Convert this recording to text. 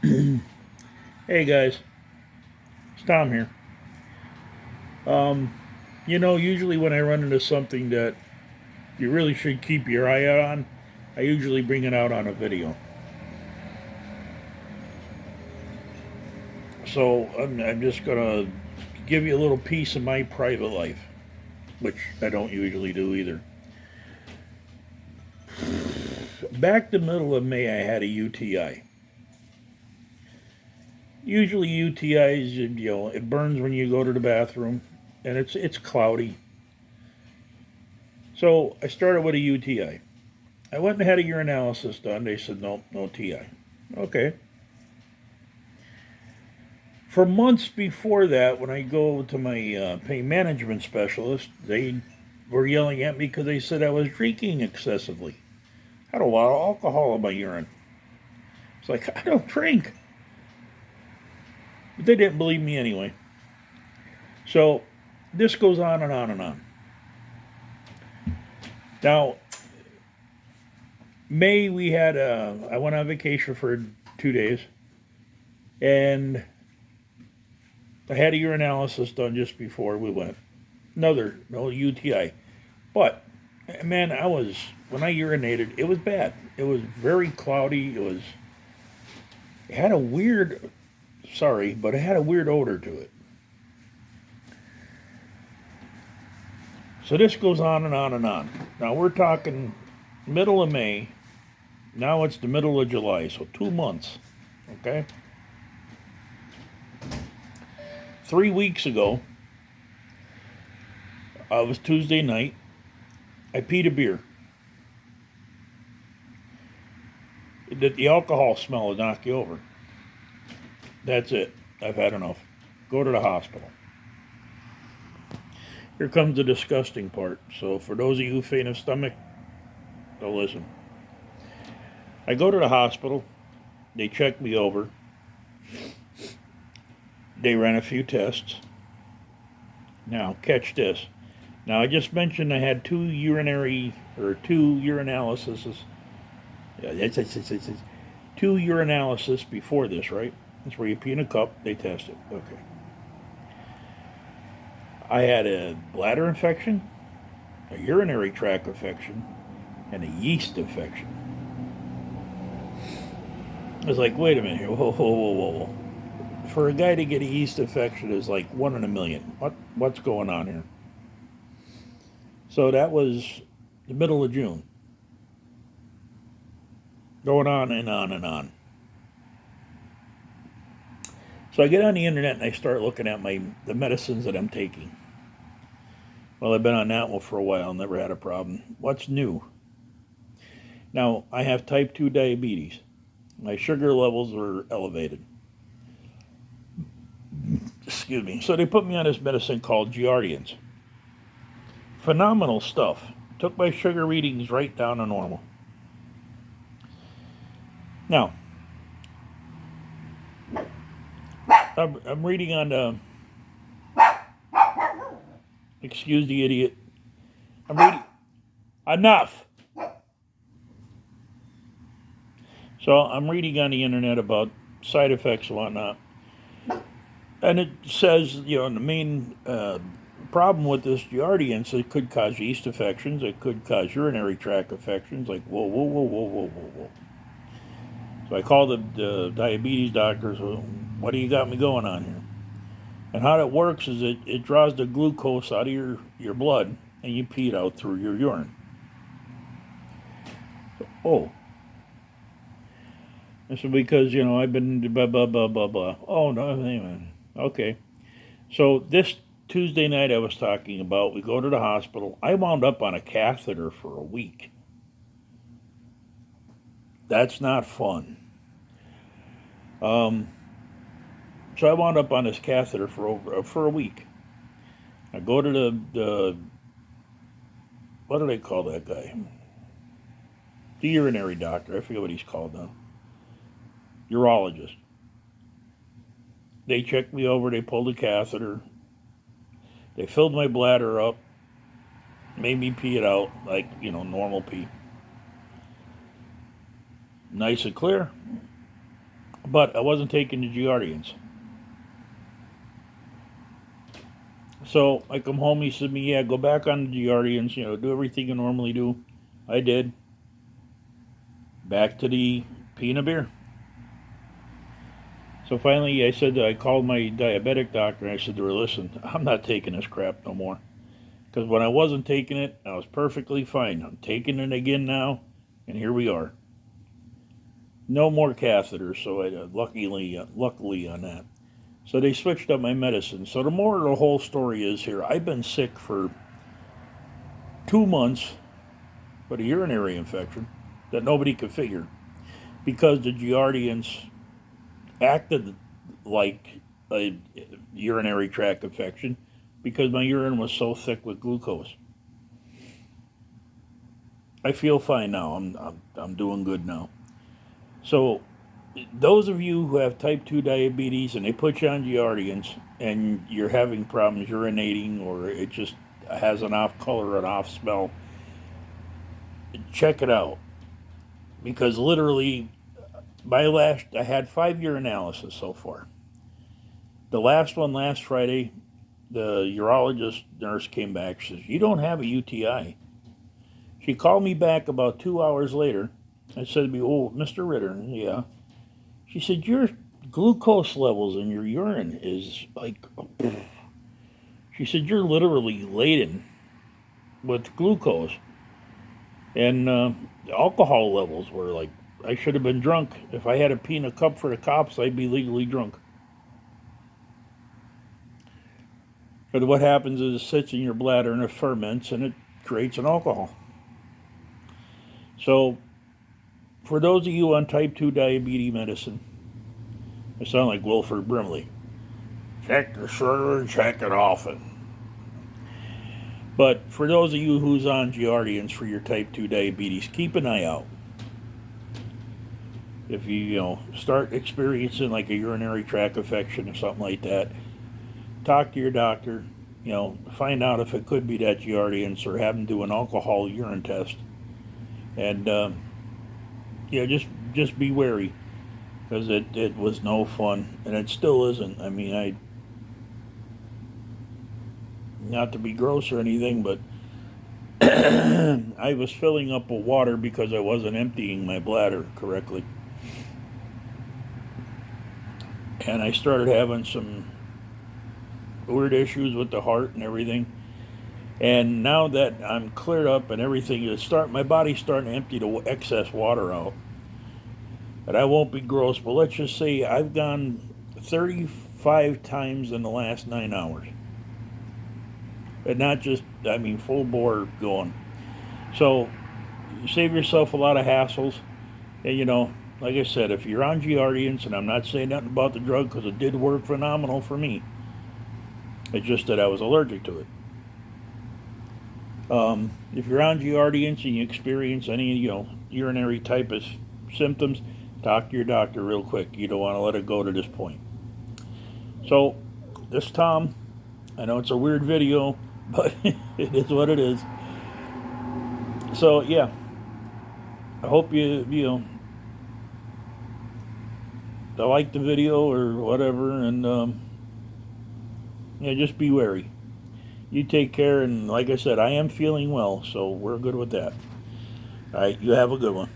Hey guys, it's Tom here. Um, usually when I run into something that you really should keep your eye out on, I usually bring it out on a video. So I'm just gonna give you a little piece of my private life, which I don't usually do either. Back the middle of May, I had a UTI. Usually UTIs, it burns when you go to the bathroom, and it's cloudy. So I started with a UTI. I went and had a urinalysis done. They said nope, no TI. Okay. For months before that, when I go to my pain management specialist, they were yelling at me because they said I was drinking excessively. I had a lot of alcohol in my urine. It's like, I don't drink. But they didn't believe me anyway. So this goes on and on and on. Now, May, I went on vacation for 2 days, and I had a urinalysis done just before we went. No UTI. But man, when I urinated, it was bad. It was very cloudy. It had a weird, sorry, but it had a weird odor to it. So this goes on and on and on. Now we're talking middle of May. Now it's the middle of July, so 2 months. Okay. 3 weeks ago, it was Tuesday night. I peed a beer. The alcohol smell will knock you over. That's it. I've had enough. Go to the hospital. Here comes the disgusting part. So, for those of you who faint of stomach, don't listen. I go to the hospital. They check me over. They ran a few tests. Now, catch this. Now, I just mentioned I had two urinalyses. Two urinalysis before this, right? That's where you pee in a cup. They test it. Okay. I had a bladder infection, a urinary tract infection, and a yeast infection. I was like, wait a minute here. Whoa, whoa, whoa, whoa, whoa. For a guy to get a yeast infection is like 1 in a million. What's going on here? So that was the middle of June. Going on and on and on. So I get on the internet and I start looking at the medicines that I'm taking. Well, I've been on that one for a while, never had a problem. What's new? Now, I have type 2 diabetes. My sugar levels are elevated. Excuse me. So they put me on this medicine called Giardians. Phenomenal stuff. Took my sugar readings right down to normal. Now, I'm reading on the. Excuse the idiot. I'm reading. Enough! So I'm reading on the internet about side effects and whatnot. And it says, the main problem with this Giardians, it could cause yeast infections, it could cause urinary tract infections. Like, whoa, whoa, whoa, whoa, whoa, whoa, whoa. So I called the diabetes doctors. Well, what do you got me going on here? And how it works is it draws the glucose out of your blood and you pee it out through your urine. Oh. And so because, I've been blah, blah, blah, blah, blah. Oh, no, amen. Okay. So this Tuesday night I was talking about, we go to the hospital. I wound up on a catheter for a week. That's not fun. So I wound up on this catheter for a week. I go to the what do they call that guy? The urinary doctor. I forget what he's called now. Urologist. They checked me over. They pulled the catheter. They filled my bladder up. Made me pee it out like normal pee. Nice and clear. but I wasn't taking the Giardians. So I come home. He said to me, "Yeah, go back on the Giardians. Do everything you normally do." I did. Back to the peanut beer. So finally, I called my diabetic doctor and I said to her, "Listen, I'm not taking this crap no more. Because when I wasn't taking it, I was perfectly fine. I'm taking it again now, and here we are. No more catheters, so luckily on that. So they switched up my medicine. So the moral of the whole story is here, I've been sick for 2 months with a urinary infection that nobody could figure because the Giardians acted like a urinary tract infection because my urine was so thick with glucose. I feel fine now. I'm doing good now. So those of you who have type 2 diabetes and they put you on Giardians and you're having problems urinating or it just has an off color, an off smell, check it out. Because literally, I had 5 urinalysis so far. The last one last Friday, the urologist nurse came back. She says, "You don't have a UTI." She called me back about 2 hours later. I said to me, "Oh, Mr. Ritter, yeah." She said, "Your glucose levels in your urine is like," she said, "you're literally laden with glucose." And the alcohol levels were like, I should have been drunk. If I had a peanut cup for the cops, I'd be legally drunk. But what happens is it sits in your bladder and it ferments and it creates an alcohol. So, for those of you on type 2 diabetes medicine, I sound like Wilford Brimley. Check the sugar, check it often. But for those of you who's on Giardians for your type 2 diabetes, keep an eye out. If you start experiencing like a urinary tract infection or something like that, talk to your doctor. Find out if it could be that Giardians or have them do an alcohol urine test. And just be wary because it was no fun and it still isn't. I mean, not to be gross or anything, but I was filling up with water because I wasn't emptying my bladder correctly. And I started having some weird issues with the heart and everything. And now that I'm cleared up and everything my body's starting to empty the excess water out. And I won't be gross, but let's just say I've gone 35 times in the last 9 hours. And not just, full bore going. So, you save yourself a lot of hassles. And, like I said, if you're on Giardians, and I'm not saying nothing about the drug because it did work phenomenal for me. It's just that I was allergic to it. If you're on Giardians and you experience any, urinary type of symptoms, talk to your doctor real quick. You don't want to let it go to this point. So, this Tom, I know it's a weird video, but it is what it is. So, yeah. I hope you like the video or whatever, and just be wary. You take care, and like I said, I am feeling well, so we're good with that. All right, you have a good one.